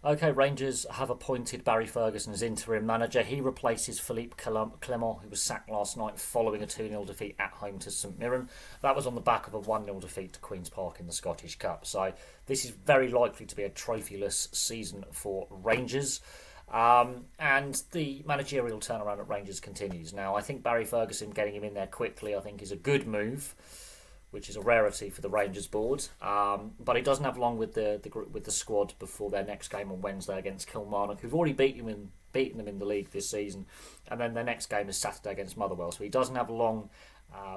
Okay, Rangers have appointed Barry Ferguson as interim manager. He replaces Philipe Clement, who was sacked last night following a 2-0 defeat at home to St Mirren. That was on the back of a 1-0 defeat to Queen's Park in the Scottish Cup. So this is very likely to be a trophyless season for Rangers. And the managerial turnaround at Rangers continues. Now, I think Barry Ferguson getting him in there quickly, I think, is a good move, which is a rarity for the Rangers board. But he doesn't have long with the squad before their next game on Wednesday against Kilmarnock, who've already beaten them in the league this season, and then their next game is Saturday against Motherwell. So he doesn't have long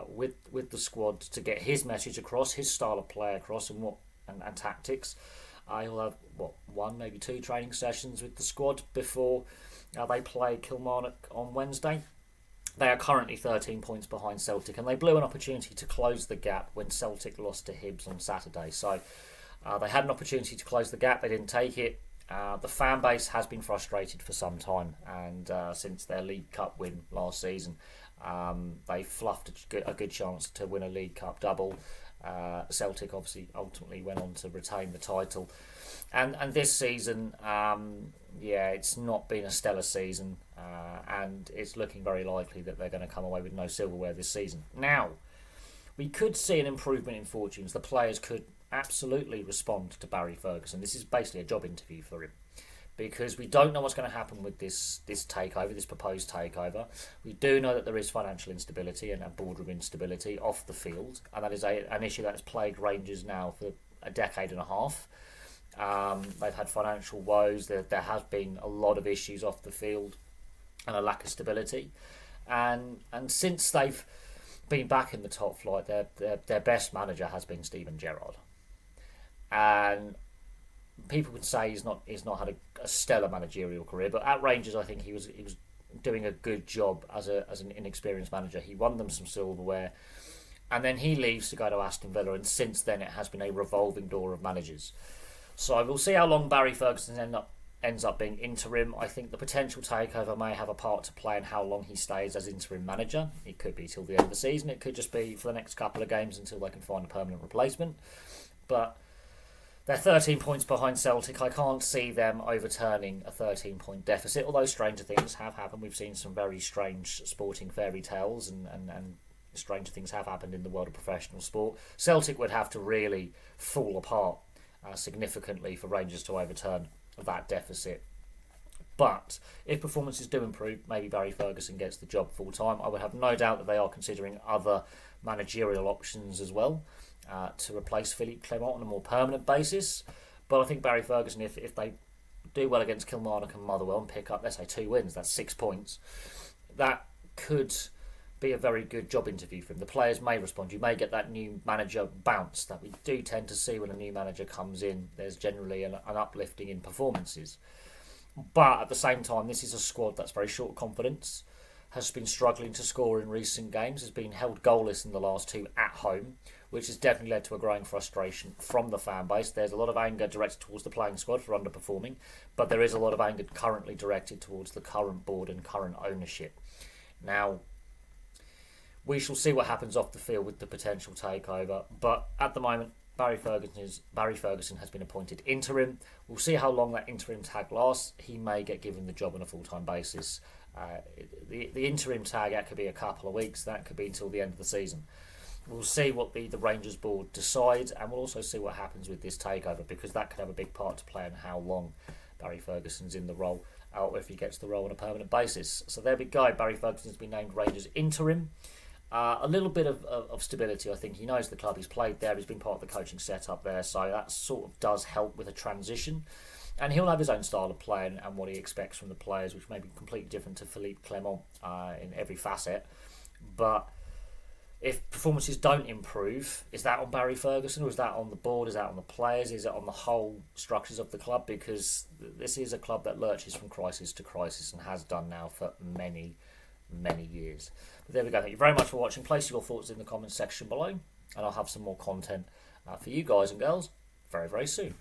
with the squad to get his message across, his style of play across, and tactics. He'll have one, maybe two training sessions with the squad before they play Kilmarnock on Wednesday. They are currently 13 points behind Celtic, and they blew an opportunity to close the gap when Celtic lost to Hibs on Saturday. So they had an opportunity to close the gap, they didn't take it. The fan base has been frustrated for some time, and since their League Cup win last season, they fluffed a good chance to win a League Cup double. Celtic obviously ultimately went on to retain the title, and this season, it's not been a stellar season, and it's looking very likely that they're going to come away with no silverware this season. Now, we could see an improvement in fortunes. The players could absolutely respond to Barry Ferguson. This is basically a job interview for him, because we don't know what's going to happen with this takeover, this proposed takeover. We do know that there is financial instability and boardroom instability off the field, and that is an issue that has plagued Rangers now for a decade and a half. They've had financial woes. There has been a lot of issues off the field and a lack of stability. And since they've been back in the top flight, their best manager has been Steven Gerrard. And people would say he's not had a stellar managerial career, but at Rangers I think he was doing a good job as an inexperienced manager. He won them some silverware, and then he leaves to go to Aston Villa, and since then it has been a revolving door of managers. So we'll see how long Barry Ferguson ends up being interim. I think the potential takeover may have a part to play in how long he stays as interim manager. It could be till the end of the season. It could just be for the next couple of games until they can find a permanent replacement. But they're 13 points behind Celtic. I can't see them overturning a 13-point deficit, although stranger things have happened. We've seen some very strange sporting fairy tales, and stranger things have happened in the world of professional sport. Celtic would have to really fall apart significantly for Rangers to overturn that deficit. But if performances do improve, maybe Barry Ferguson gets the job full time. I would have no doubt that they are considering other managerial options as well to replace Philipe Clement on a more permanent basis. But I think Barry Ferguson, if they do well against Kilmarnock and Motherwell and pick up, let's say, 2 wins, that's 6 points, that could be a very good job interview for him. The players may respond. You may get that new manager bounce that we do tend to see when a new manager comes in. There's generally an uplifting in performances. But at the same time, this is a squad that's very short confidence, has been struggling to score in recent games, has been held goalless in the last 2 at home, which has definitely led to a growing frustration from the fan base. There's a lot of anger directed towards the playing squad for underperforming, but there is a lot of anger currently directed towards the current board and current ownership. Now, we shall see what happens off the field with the potential takeover, but at the moment, Barry Ferguson has been appointed interim. We'll see how long that interim tag lasts. He may get given the job on a full-time basis. The interim tag, that could be a couple of weeks. That could be until the end of the season. We'll see what the Rangers board decides, and we'll also see what happens with this takeover, because that could have a big part to play in how long Barry Ferguson's in the role, or if he gets the role on a permanent basis. So there we go. Barry Ferguson's been named Rangers interim. A little bit of stability, I think. He knows the club, he's played there, he's been part of the coaching setup there, so that sort of does help with a transition. And he'll have his own style of play and what he expects from the players, which may be completely different to Philipe Clement in every facet. But if performances don't improve, is that on Barry Ferguson, or is that on the board? Is that on the players? Is it on the whole structures of the club? Because this is a club that lurches from crisis to crisis and has done now for many years. But there we go. Thank you very much for watching. Place your thoughts in the comments section below, and I'll have some more content for you guys and girls very, very soon.